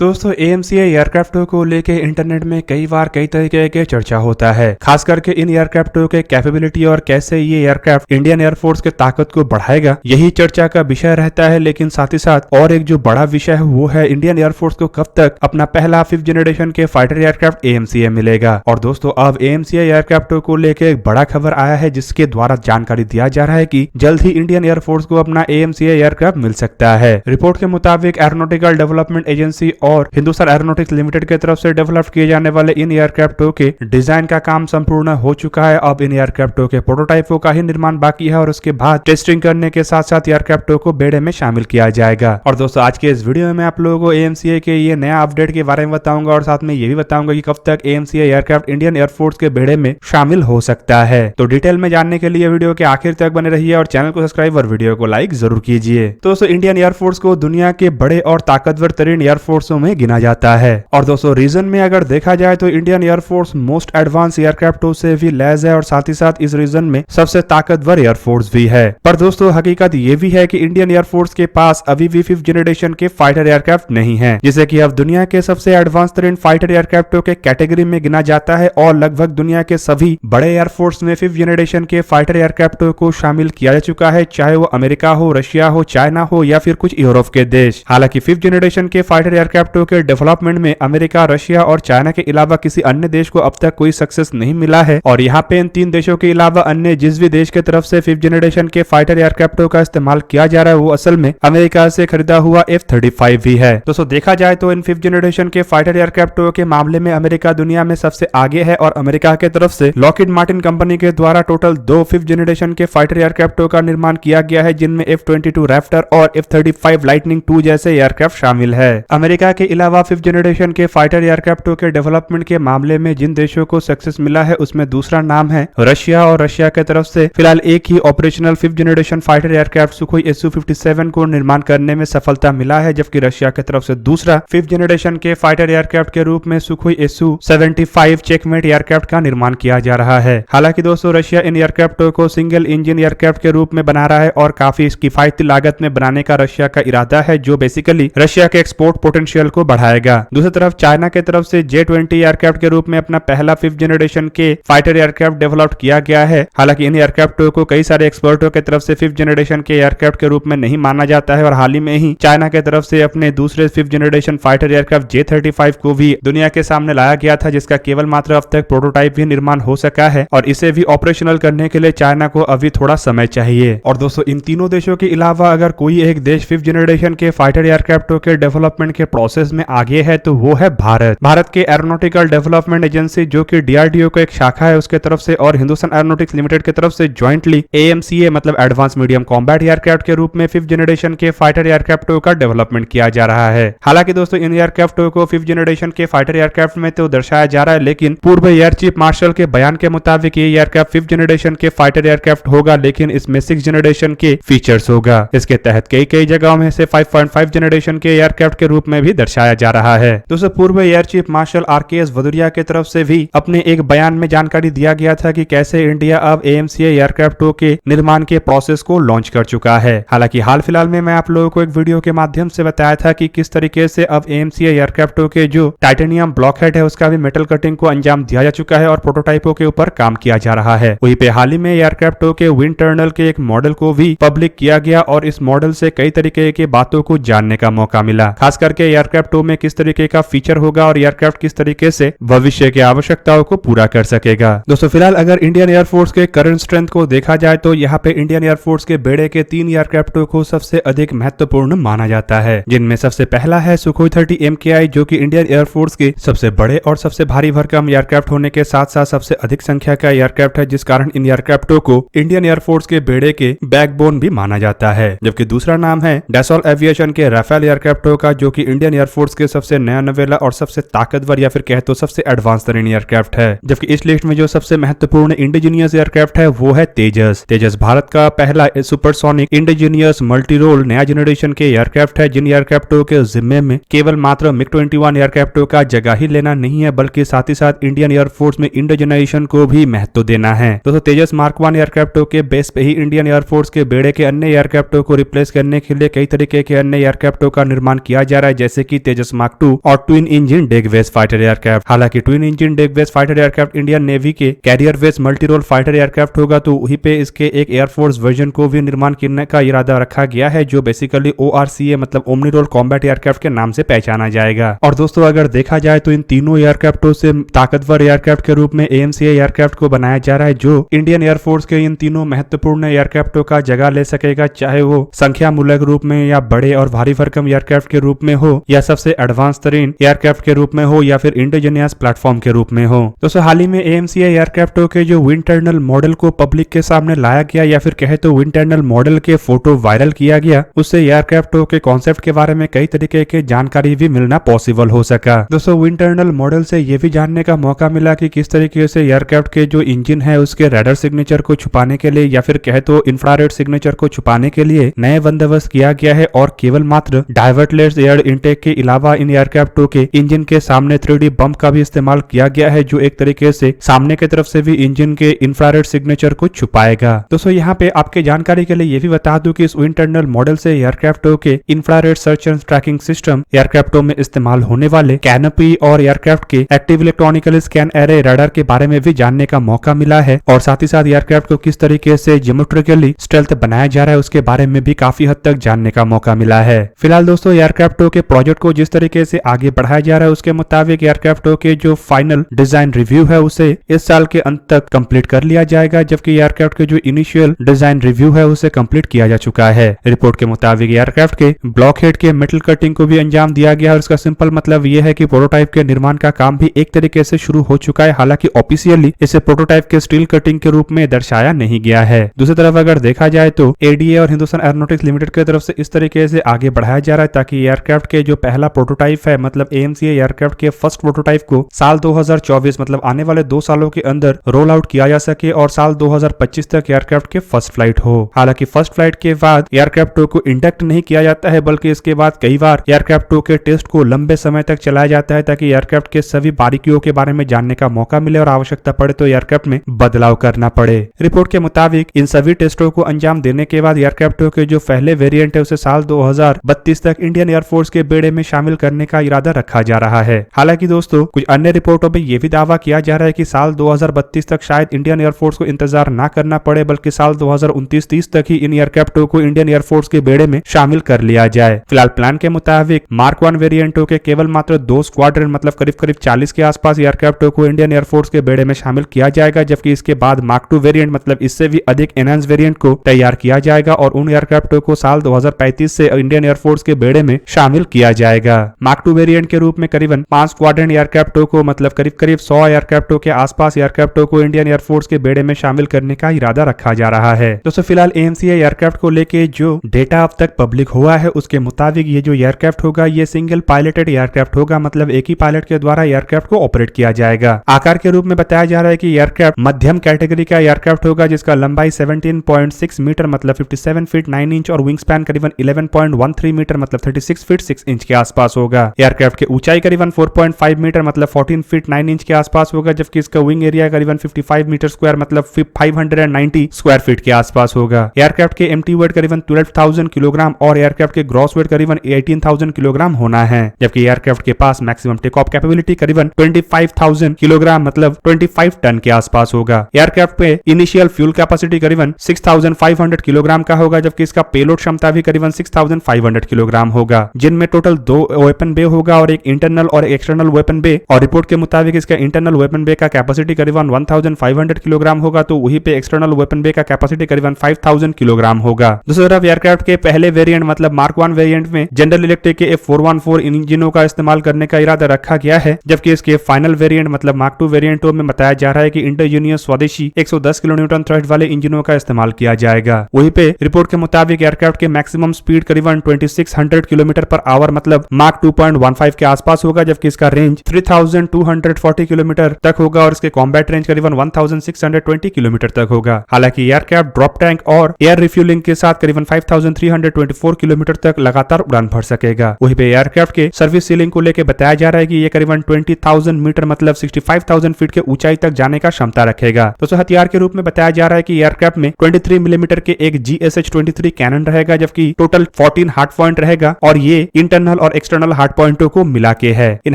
दोस्तों AMCA एयरक्राफ्टों को लेके इंटरनेट में कई बार कई तरीके के चर्चा होता है, खास करके इन एयरक्राफ्टों के कैपेबिलिटी और कैसे ये एयरक्राफ्ट इंडियन एयरफोर्स के ताकत को बढ़ाएगा, यही चर्चा का विषय रहता है। लेकिन साथ ही साथ और एक जो बड़ा विषय है वो है इंडियन एयरफोर्स को कब तक अपना पहला 5th जनरेशन के फाइटर एयरक्राफ्ट AMCA मिलेगा। और दोस्तों अब AMCA एयरक्राफ्टों को लेके एक बड़ा खबर आया है जिसके द्वारा जानकारी दिया जा रहा है कि जल्द ही इंडियन एयरफोर्स को अपना AMCA एयरक्राफ्ट मिल सकता है। रिपोर्ट के मुताबिक एरोनॉटिकल डेवलपमेंट एजेंसी और हिंदुस्तान एरोनॉटिक्स लिमिटेड की तरफ से डेवलप किए जाने वाले इन एयरक्राफ्टों के डिजाइन का काम संपूर्ण हो चुका है। अब इन एयरक्राफ्टों के प्रोटोटाइपों का ही निर्माण बाकी है और उसके बाद टेस्टिंग करने के साथ साथ एयरक्राफ्टों को बेड़े में शामिल किया जाएगा। और दोस्तों आज के इस वीडियो में मैं आप लोगों को AMCA के ये नया अपडेट के बारे में बताऊंगा और साथ में ये भी बताऊंगा कि कब तक AMCA एयरक्राफ्ट इंडियन एयरफोर्स के बेड़े में शामिल हो सकता है। तो डिटेल में जानने के लिए वीडियो के आखिर तक बने रहिए और चैनल को सब्सक्राइब और वीडियो को लाइक जरूर कीजिए। दोस्तों इंडियन एयरफोर्स को दुनिया के बड़े और ताकतवर तरीन एयरफोर्सों में गिना जाता है और दोस्तों रीजन में अगर देखा जाए तो इंडियन एयरफोर्स मोस्ट एडवांस एयरक्राफ्टों से भी लैस है और साथ ही साथ इस रीजन में सबसे ताकतवर एयरफोर्स भी है। पर दोस्तों हकीकत ये भी है कि इंडियन एयरफोर्स के पास अभी भी 5th जनरेशन के फाइटर एयरक्राफ्ट नहीं है, जिसे कि अब दुनिया के सबसे एडवांस तरीन फाइटर एयरक्राफ्टों के कैटेगरी में गिना जाता है और लगभग दुनिया के सभी बड़े एयरफोर्स में 5th जनरेशन के फाइटर एयरक्राफ्टों को शामिल किया जा चुका है, चाहे वो अमेरिका हो, रशिया हो, चाइना हो या फिर कुछ यूरोप के देश। हालांकि 5th जनरेशन के फाइटर एयरक्राफ्टों के डेवलपमेंट में अमेरिका, रशिया और चाइना के अलावा किसी अन्य देश को अब तक कोई सक्सेस नहीं मिला है और यहाँ पे इन 3 देशों के अलावा अन्य जिस भी देश के तरफ से 5th जनरेशन के फाइटर एयरक्राफ्टों का इस्तेमाल किया जा रहा है वो असल में अमेरिका से खरीदा हुआ F-35 भी है। दोस्तों देखा जाए तो इन 5th जनरेशन के फाइटर एयरक्राफ्टों के मामले में अमेरिका दुनिया में सबसे आगे है और अमेरिका के तरफ से लॉकहीड मार्टिन कंपनी के द्वारा टोटल 2 5th जनरेशन के फाइटर एयरक्राफ्टों का निर्माण किया गया है, जिनमें F-22 रैप्टर और F-35 लाइटनिंग 2 जैसे एयरक्राफ्ट शामिल है। अमेरिका के अलावा 5th जनरेशन के फाइटर एयरक्राफ्टों के डेवलपमेंट के मामले में जिन देशों को सक्सेस मिला है उसमें दूसरा नाम है रशिया और रशिया के तरफ से फिलहाल एक ही operational 5th generation fighter aircraft Sukhoi Su-57 को निर्माण करने में सफलता मिला है, जबकि रशिया की तरफ से दूसरा 5th जनरेशन के फाइटर एयरक्राफ्ट के रूप में सुखोई Su-75 चेकमेट एयरक्राफ्ट का निर्माण किया जा रहा है। हालांकि दोस्तों रशिया इन एयरक्राफ्टों को सिंगल इंजन एयरक्राफ्ट के रूप में बना रहा है और काफी किफायती लागत में बनाने का रशिया का इरादा है, जो बेसिकली रशिया के एक्सपोर्ट पोटेंशियल को बढ़ाएगा। दूसरी तरफ चाइना के तरफ से J-20 एयरक्राफ्ट के रूप में अपना पहला 5th जनरेशन के फाइटर एयरक्राफ्ट डेवलप किया गया है। हालांकि इन एयरक्राफ्टों को कई सारे एक्सपर्टों की तरफ से 5th जनरेशन के एयरक्राफ्ट के रूप में नहीं माना जाता है और हाल ही में ही चाइना के तरफ से अपने दूसरे 5th generation fighter aircraft J-35 को भी दुनिया के सामने लाया गया था, जिसका केवल मात्र अब तक प्रोटोटाइप भी निर्माण हो सका है और इसे भी ऑपरेशनल करने के लिए चाइना को अभी थोड़ा समय चाहिए। और दोस्तों इन तीनों देशों के अलावा अगर कोई एक देश 5th जनरेशन के फाइटर एयरक्राफ्टों के डेवलपमेंट के प्रोसेस में आगे है तो वो है भारत के एरोनॉटिकल डेवलपमेंट एजेंसी जो कि DRDO का एक शाखा है उसके तरफ से और हिंदुस्तान एरोनॉटिक्स लिमिटेड की तरफ से ज्वाइंटली AMCA मतलब एडवांस मीडियम कॉम्बैट एयरक्राफ्ट के रूप में 5th जनरेशन के फाइटर एयरक्राफ्टों का डेवलपमेंट किया जा रहा है। हालांकि दोस्तों इन एयरक्राफ्टों को 5th जनरेशन के फाइटर एयरक्राफ्ट में तो दर्शाया जा रहा है, लेकिन पूर्व एयर चीफ मार्शल के बयान के मुताबिक ये एयरक्राफ्ट 5th जनरेशन के फाइटर एयरक्राफ्ट होगा, लेकिन इसमें 6th जनरेशन के फीचर्स होगा। इसके तहत कई जगहों में से 5.5 जनरेशन के एयरक्राफ्ट के रूप में भी दर्शाया जा रहा है। दोस्तों पूर्व air chief marshal RKS Bhadauria की तरफ से भी अपने एक बयान में जानकारी दिया गया था कि कैसे इंडिया अब AMCA एयरक्राफ्टों के निर्माण के प्रोसेस को लॉन्च कर चुका है। हालांकि हाल फिलहाल में मैं आप लोगों को एक वीडियो के माध्यम से बताया था कि किस तरीके से अब AMCA एयरक्राफ्टों के जो टाइटेनियम ब्लॉकहेड है उसका भी मेटल कटिंग को अंजाम दिया जा चुका है और प्रोटोटाइपों के ऊपर काम किया जा रहा है। वहीं पे हाल ही में एयरक्राफ्टों के विंड टर्नल के एक मॉडल को भी पब्लिक किया गया और इस मॉडल से कई तरीके की बातों को जानने का मौका मिला, खास करके एयरक्राफ्टों में किस तरीके का फीचर होगा और एयरक्राफ्ट किस तरीके से भविष्य की आवश्यकताओं को पूरा कर सकेगा। दोस्तों फिलहाल अगर इंडियन एयरफोर्स के करंट स्ट्रेंथ को देखा जाए तो यहाँ पे इंडियन एयरफोर्स के बेड़े के 3 एयरक्राफ्टों को सबसे अधिक महत्वपूर्ण माना जाता है, जिनमें सबसे पहला है सुखोई 30 MKI जो कि इंडियन एयरफोर्स के सबसे बड़े और सबसे भारी भरकम एयरक्राफ्ट होने के साथ साथ सबसे अधिक संख्या का एयरक्राफ्ट है, जिस कारण इन एयरक्राफ्टों को इंडियन एयरफोर्स के बेड़े के बैकबोन भी माना जाता है। जबकि दूसरा नाम है डैसॉल्ट एविएशन के राफेल एयरक्राफ्टों का, जो कि इंडियन एयरफोर्स के सबसे नया नवेला और सबसे ताकतवर या फिर कहे तो सबसे एडवांस तरीन एयरक्राफ्ट है। जबकि इस लिस्ट में जो सबसे महत्वपूर्ण इंडिजीनियस एयरक्राफ्ट है वो है तेजस भारत का पहला सुपरसोनिक इंडिजीनियस मल्टी रोल नया जनरेशन के एयरक्राफ्ट है, जिन एयरक्राफ्टों के जिम्मे में केवल मात्र MiG-21 एयरक्राफ्टों का जगह ही लेना नहीं है, बल्कि साथ ही साथ इंडियन एयरफोर्स में इंडिजीनाइजेशन को भी महत्व देना है। दोस्तों तेजस मार्क 1 एयरक्राफ्टों के बेस पे ही इंडियन एयरफोर्स के बेड़े के अन्य एयरक्राफ्टों को रिप्लेस करने के लिए कई तरीके के अन्य एयरक्राफ्टों का निर्माण किया जा रहा है, जैसे की तेजस मार्क 2 और twin engine deck based fighter aircraft. हालांकि twin engine deck based fighter aircraft Indian navy के carrier based multi role fighter aircraft होगा, तो वहीं पे इसके एक एयरफोर्स वर्जन को भी निर्माण करने का इरादा रखा गया है, जो बेसिकली ORCA मतलब ओमनी रोल कॉम्बैट एयरक्राफ्ट के नाम से पहचाना जाएगा। और दोस्तों अगर देखा जाए तो इन तीनों एयरक्राफ्टों से ताकतवर एयरक्राफ्ट के रूप में AMCA एयरक्राफ्ट को बनाया जा रहा है, जो इंडियन एयरफोर्स के इन तीनों महत्वपूर्ण एयरक्राफ्टों का जगह ले सकेगा, चाहे वो संख्या मूलक रूप में या बड़े और भारी भरकम एयरक्राफ्ट के रूप में हो, या सबसे एडवांस तरीन एयरक्राफ्ट के रूप में हो, या फिर इंडिजिनियस प्लेटफॉर्म के रूप में हो। दोस्तों हाल ही में AMCA एयरक्राफ्टों के जो विंड टर्नल मॉडल को पब्लिक के सामने लाया गया, या फिर कहे तो विंड टर्नल मॉडल के फोटो वायरल किया गया, उससे एयरक्राफ्टों के कॉन्सेप्ट के बारे में कई तरीके की जानकारी भी मिलना पॉसिबल हो सका। दोस्तों विंड टर्नल मॉडल से यह भी जानने का मौका मिला कि किस तरीके से एयरक्राफ्ट के जो इंजन है उसके रडार सिग्नेचर को छुपाने के लिए, या फिर कहे तो इंफ्रारेड सिग्नेचर को छुपाने के लिए नए बंदोबस्त किया गया है, और केवल मात्र डाइवर्टलेस एयर इनटेक के अलावा इन एयरक्राफ्टों के इंजन के सामने 3D बम का भी इस्तेमाल किया गया है, जो एक तरीके से सामने की तरफ से भी इंजन के इंफ्रारेड सिग्नेचर को छुपाएगा। दोस्तों यहाँ पे आपके जानकारी के लिए ये भी बता दूं कि इस विंड टर्नल मॉडल से एयरक्राफ्टों के infrared search and tracking system, एयरक्राफ्टों में इस्तेमाल होने वाले कैनोपी और एयरक्राफ्ट के active electronical scan array radar के बारे में भी जानने का मौका मिला है, और साथ ही साथ एयरक्राफ्ट को किस तरीके से ज्योमेट्रिकली स्टेल्थ बनाया जा रहा है उसके बारे में भी काफी हद तक जानने का मौका मिला है। फिलहाल दोस्तों एयरक्राफ्टों के प्रोजेक्ट को जिस तरीके से आगे बढ़ाया जा रहा है उसके मुताबिक एयरक्राफ्टों के जो फाइनल डिजाइन रिव्यू है उसे इस साल के अंत तक कंप्लीट कर लिया जाएगा, जबकि एयरक्राफ्ट के जो इनिशियल डिजाइन रिव्यू है उसे कंप्लीट किया जा चुका है। रिपोर्ट के मुताबिक एयरक्राफ्ट के ब्लॉकहेड के मेटल कटिंग को भी अंजाम दिया गया, और इसका सिंपल मतलब यह है कि प्रोटोटाइप के निर्माण का काम भी एक तरीके से शुरू हो चुका है। हालांकि ऑफिशियली इसे प्रोटोटाइप के स्टील कटिंग के रूप में दर्शाया नहीं गया है। दूसरी तरफ अगर देखा जाए तो ADA और हिंदुस्तान एरोनॉटिक्स लिमिटेड की तरफ से इस तरीके से आगे बढ़ाया जा रहा है ताकि एयरक्राफ्ट के जो पहला प्रोटोटाइप है मतलब AMCA एयरक्राफ्ट के फर्स्ट प्रोटोटाइप को साल 2024 मतलब आने वाले 2 सालों के अंदर रोल आउट किया जा सके, और साल 2025 तक एयरक्राफ्ट के फर्स्ट फ्लाइट हो। हालांकि फर्स्ट फ्लाइट के बाद एयरक्राफ्टों को इंडक्ट नहीं किया जाता है, बल्कि इसके बाद कई बार एयरक्राफ्टों के टेस्ट को लंबे समय तक चलाया जाता है ताकि एयरक्राफ्ट के सभी बारीकियों के बारे में जानने का मौका मिले और आवश्यकता पड़े तो एयरक्राफ्ट में बदलाव करना पड़े। रिपोर्ट के मुताबिक इन सभी टेस्टों को अंजाम देने के बाद एयरक्राफ्टों के जो पहले वेरिएंट है उसे साल 2032 तक इंडियन एयरफोर्स के बेड़े में शामिल करने का इरादा रखा जा रहा है। हालांकि दोस्तों कुछ अन्य रिपोर्टों में यह भी दावा किया जा रहा है कि साल 2032 तक शायद इंडियन एयरफोर्स को इंतजार ना करना पड़े, बल्कि साल 2029-30 तक ही इन एयरक्राफ्टों को इंडियन एयरफोर्स के बेड़े में शामिल कर लिया जाए। फिलहाल प्लान के मुताबिक मार्क 1 वेरिएंटों के केवल मात्र 2 स्क्वाड्रन मतलब करीब 40 के आसपास एयरक्राफ्टों को इंडियन एयरफोर्स के बेड़े में शामिल किया जाएगा, जबकि इसके बाद मार्क 2 वेरिएंट मतलब इससे भी अधिक एनहांस वेरिएंट को तैयार किया जाएगा, और उन एयरक्राफ्टों को साल 2035 से इंडियन एयरफोर्स के बेड़े में शामिल किया जाएगा। मार्क 2 वेरिएंट के रूप में करीबन 5 स्क्वाड्रन एयरक्राफ्टों को मतलब करीब 100 एयरक्राफ्टों के आसपास एयरक्राफ्टों को इंडियन एयरफोर्स के बेड़े में शामिल करने का इरादा रखा जा रहा है। दोस्तों फिलहाल AMCA एयरक्राफ्ट को लेके जो डेटा अब तक पब्लिक हुआ है उसके मुताबिक ये जो एयरक्राफ्ट होगा ये सिंगल पायलटेड एयरक्राफ्ट होगा, मतलब एक ही पायलट के द्वारा एयरक्राफ्ट को ऑपरेट किया जाएगा। आकार के रूप में बताया जा रहा है कि एयरक्राफ्ट मध्यम कैटेगरी का एयरक्राफ्ट होगा, जिसका लंबाई 17.6 मीटर मतलब 57 फीट 9 इंच और विंग स्पैन करीबन 11.13 मीटर मतलब 36 फीट 6 इंच के आसपास होगा। एयरक्राफ्ट की ऊंचाई करीबन 4.5 मीटर मतलब 14 फीट 9 इंच के आसपास होगा, जबकि इसका विंग एरिया करीबन 55 मीटर स्क्वायर मतलब 590 स्क्वायर फीट के आसपास होगा। एयरक्राफ्ट के एम्प्टी वेट करीबन 12,000 किलोग्राम और एयरक्राफ्ट के ग्रॉस वेट करीबन 18,000 किलोग्राम होना है, जबकि एयरक्राफ्ट के पास मैक्सिमम टेक ऑफ कैपेबिलिटी करीबन 25,000 किलोग्राम मतलब 25 टन के आसपास होगा। एयरक्राफ्ट पे इनिशियल फ्यूल कैपेसिटी करीबन 6,500 किलोग्राम का होगा, जबकि इसका पेलोड क्षमता भी करीबन 6,500 किलोग्राम होगा, जिनमें टोटल 2 वेपन बे होगा और एक इंटरनल और एक्सटर्नल वेपन बे। और रिपोर्ट के मुताबिक इसका इंटरनल वेपन बे का कैपेसिटी करीबन 1,500 किलोग्राम होगा, तो वहीं पे एक्सटर्नल वेपन बे का कैपेसिटी करीबन 5,000 किलोग्राम होगा। दूसरी तरफ एयरक्राफ्ट के पहले वेरिएंट मतलब मार्क 1 वेरिएंट में जनरल इलेक्ट्रिक के F414 इंजनों का इस्तेमाल करने का इरादा रखा गया है, जबकि इसके फाइनल वेरिएंट मतलब मार्क 2 वेरिएंटों में बताया जा रहा है कि इंडिजिनियस स्वदेशी 110 किलोन्यूटन थ्रस्ट वाले इंजनों का इस्तेमाल किया जाएगा। वहीं पे रिपोर्ट के मुताबिक एयरक्राफ्ट के मैक्सिमम स्पीड करीबन 2600 किलोमीटर पर आवर मतलब मार्क 2.15 के आसपास होगा, जबकि इसका रेंज 3240 किलोमीटर तक होगा और इसके कॉम्बैट रेंज करीबन 1620 किलोमीटर तक होगा। हालांकि एयरक्राफ्ट ड्रॉप टैंक और एयर रिफ्यूलिंग के साथ करीबन 5324 किलोमीटर तक लगातार उड़ान भर सकेगा। वहीं पे एयरक्राफ्ट के सर्विस सीलिंग को लेकर बताया जा रहा है कि ये करीबन 20,000 मीटर मतलब 65,000 फीट के ऊंचाई तक जाने का क्षमता रखेगा। दोस्तों हथियार के रूप में बताया जा रहा है कि एयरक्राफ्ट में 23 मिलीमीटर के एक GSH-23 कैनन रहेगा, जबकि टोटल 14 हार्ड पॉइंट रहेगा और ये इंटरनल इंटरनल और एक्सटर्नल हार्ड पॉइंटों को मिला के है। इन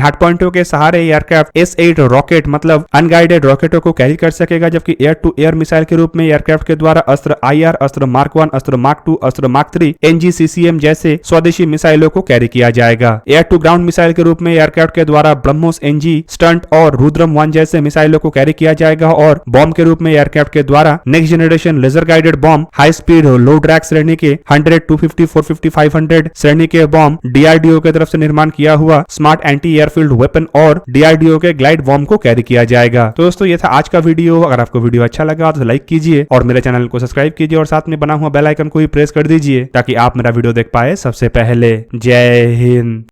हार्ड पॉइंटों के सहारे एयरक्राफ्ट S-8 रॉकेट मतलब अनगाइडेड रॉकेटों को कैरी कर सकेगा, जबकि एयर टू एयर मिसाइल के रूप में एयरक्राफ्ट के द्वारा अस्त्र IR, अस्त्र मार्क 1, अस्त्र मार्क 2, अस्त्र मार्क 3, NGCCM जैसे स्वदेशी मिसाइलों को कैरी किया जाएगा। एयर टू ग्राउंड मिसाइल के रूप में एयरक्राफ्ट के द्वारा ब्रह्मोस NG, स्टंट और रुद्रम 1 जैसे मिसाइलों को कैरी किया जाएगा और बॉम्ब के रूप में एयरक्राफ्ट के द्वारा next generation laser guided bomb, high speed low drag श्रेणी के 100, 250, 450, 500 श्रेणी के बॉम्ब, DRDO की तरफ से निर्माण किया हुआ स्मार्ट एंटी एयरफील्ड वेपन और DRDO के ग्लाइड बॉम्ब को कैरी किया जाएगा। तो दोस्तों ये था आज का वीडियो। अगर आपको वीडियो अच्छा लगा तो लाइक कीजिए और मेरे चैनल को सब्सक्राइब कीजिए और साथ में बना हुआ बेल आइकन को भी प्रेस कर दीजिए ताकि आप मेरा वीडियो देख पाए सबसे पहले। जय हिंद।